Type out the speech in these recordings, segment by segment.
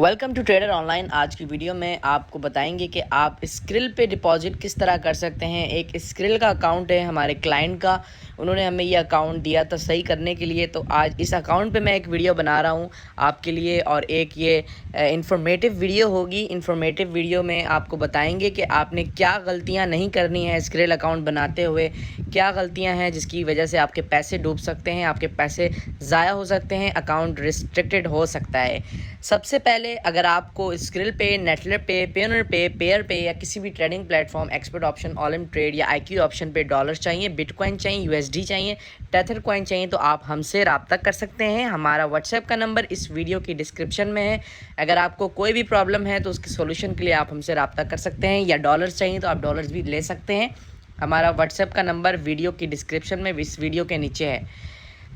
Welcome to trader online. आज की video में आपको बताएंगे कि आप स्क्रिल पे डिपॉजिट किस तरह कर सकते हैं। एक स्क्रिल का अकाउंट है हमारे क्लाइंट का, उन्होंने हमें ये अकाउंट दिया था सही करने के लिए। तो आज इस अकाउंट पे मैं एक वीडियो बना रहा हूँ आपके लिए, और एक ये इंफॉर्मेटिव वीडियो होगी। इंफॉर्मेटिव वीडियो में आपको बताएंगे कि आपने क्या गलतियाँ नहीं करनी है स्क्रिल अकाउंट बनाते हुए, क्या गलतियाँ हैं जिसकी वजह से आपके पैसे डूब सकते हैं, आपके पैसे ज़ाया हो सकते हैं, अकाउंट रिस्ट्रिक्टेड हो सकता है। सबसे पहले अगर आपको स्क्रिल पे, नेटलेट पे, पेयोनियर पे, पेयर पे या किसी भी trading platform, expert option, ऑलम trade या IQ ऑप्शन पे डॉलर्स चाहिए, बिटकॉइन चाहिए, USD चाहिए, टेथर कॉइन चाहिए, तो आप हमसे रब्ता कर सकते हैं। हमारा व्हाट्सएप का नंबर इस वीडियो की डिस्क्रिप्शन में है। अगर आपको कोई भी प्रॉब्लम है तो उसके सोल्यूशन के लिए आप हमसे रब्ता कर सकते हैं, या डॉलर्स चाहिए तो आप डॉलर्स भी ले सकते हैं। हमारा व्हाट्सएप का नंबर वीडियो की डिस्क्रिप्शन में, इस वीडियो के नीचे है।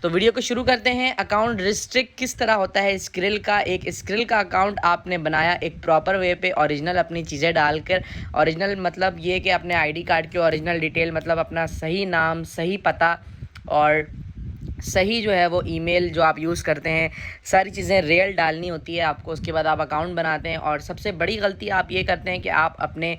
तो वीडियो को शुरू करते हैं। अकाउंट रिस्ट्रिक्ट किस तरह होता है स्क्रिल का। एक स्क्रिल का अकाउंट आपने बनाया एक प्रॉपर वे पे, ओरिजिनल अपनी चीज़ें डालकर। ओरिजिनल मतलब ये कि अपने ID कार्ड की ओरिजिनल डिटेल, मतलब अपना सही नाम, सही पता और सही जो है वो ईमेल जो आप यूज़ करते हैं, सारी चीज़ें रियल डालनी होती है आपको। उसके बाद आप अकाउंट बनाते हैं। और सबसे बड़ी गलती आप ये करते हैं कि आप अपने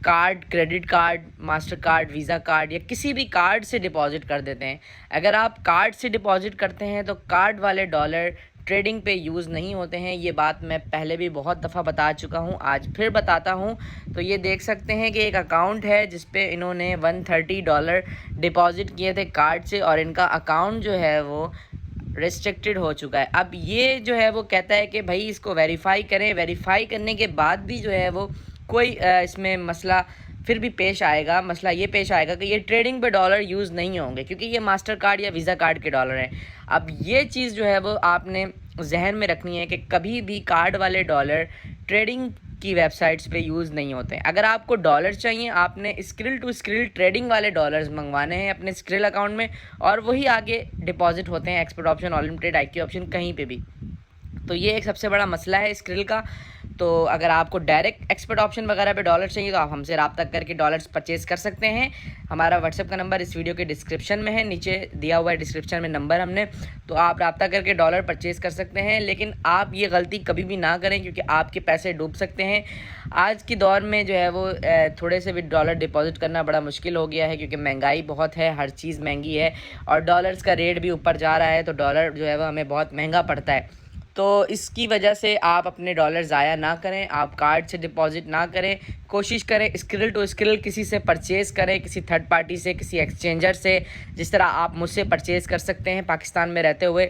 card, credit card, master card, visa card या किसी भी कार्ड से डिपॉजिट कर देते हैं। अगर आप कार्ड से डिपॉजिट करते हैं तो कार्ड वाले डॉलर ट्रेडिंग पे यूज़ नहीं होते हैं। ये बात मैं पहले भी बहुत दफ़ा बता चुका हूँ, आज फिर बताता हूँ। तो ये देख सकते हैं कि एक अकाउंट है जिस पे इन्होंने $130 डिपॉजिट किए थे कार्ड से, और इनका अकाउंट जो है वो रिस्ट्रिक्टेड हो चुका है। अब ये जो है वो कहता है कि भाई इसको वेरीफाई करें। वेरीफाई करने के बाद भी जो है वो कोई इसमें मसला फिर भी पेश आएगा। मसला ये पेश आएगा कि ये ट्रेडिंग पे डॉलर यूज़ नहीं होंगे, क्योंकि ये मास्टर कार्ड या वीज़ा कार्ड के डॉलर हैं। अब ये चीज़ जो है वो आपने जहन में रखनी है कि कभी भी कार्ड वाले डॉलर ट्रेडिंग की वेबसाइट्स पे यूज़ नहीं होते हैं। अगर आपको डॉलर चाहिए, आपने स्क्रिल टू स्क्रिल ट्रेडिंग वाले डॉलर्स मंगवाने हैं अपने स्क्रिल अकाउंट में, और वही आगे डिपॉजिट होते हैं expert option, ऑलम trade, IQ option, कहीं पे भी। तो ये एक सबसे बड़ा मसला है स्क्रिल का। तो अगर आपको डायरेक्ट एक्सपर्ट ऑप्शन वगैरह पे डॉलर चाहिए तो आप हमसे रब्ता करके डॉलर्स परचेज़ कर सकते हैं। हमारा व्हाट्सएप का नंबर इस वीडियो के डिस्क्रिप्शन में है, नीचे दिया हुआ है डिस्क्रिप्शन में नंबर हमने, तो आप रब्ता करके डॉलर परचेज़ कर सकते हैं। लेकिन आप ये गलती कभी भी ना करें, क्योंकि आपके पैसे डूब सकते हैं। आज के दौर में जो है वो थोड़े से भी डॉलर डिपॉजिट करना बड़ा मुश्किल हो गया है, क्योंकि महंगाई बहुत है, हर चीज़ महंगी है, और डॉलर्स का रेट भी ऊपर जा रहा है। तो डॉलर जो है वो हमें बहुत महंगा पड़ता है। तो इसकी वजह से आप अपने डॉलर ज़ाया ना करें, आप कार्ड से डिपॉजिट ना करें। कोशिश करें स्क्रिल टू स्क्रिल किसी से परचेज़ करें, किसी थर्ड पार्टी से, किसी एक्सचेंजर से, जिस तरह आप मुझसे परचेज़ कर सकते हैं पाकिस्तान में रहते हुए।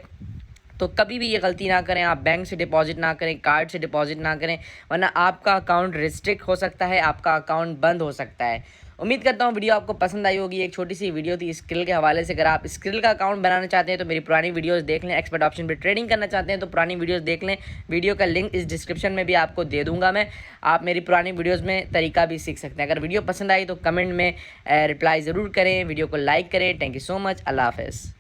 तो कभी भी ये गलती ना करें, आप बैंक से डिपॉजिट ना करें, कार्ड से डिपॉजिट ना करें, वरना आपका अकाउंट रिस्ट्रिक्ट हो सकता है, आपका अकाउंट बंद हो सकता है। उम्मीद करता हूँ वीडियो आपको पसंद आई होगी। एक छोटी सी वीडियो थी स्क्रिल के हवाले से। अगर आप स्क्रिल का अकाउंट बनाना चाहते हैं तो मेरी पुरानी वीडियोस देख लें। एक्सपर्ट ऑप्शन पे ट्रेडिंग करना चाहते हैं तो पुरानी वीडियोस देख लें। वीडियो का लिंक इस डिस्क्रिप्शन में भी आपको दे दूंगा मैं। आप मेरी पुरानी वीडियोज़ में तरीका भी सीख सकते हैं। अगर वीडियो पसंद आई तो कमेंट में रिप्लाई ज़रूर करें, वीडियो को लाइक करें। Thank you so much. अल्लाह हाफ़िज़।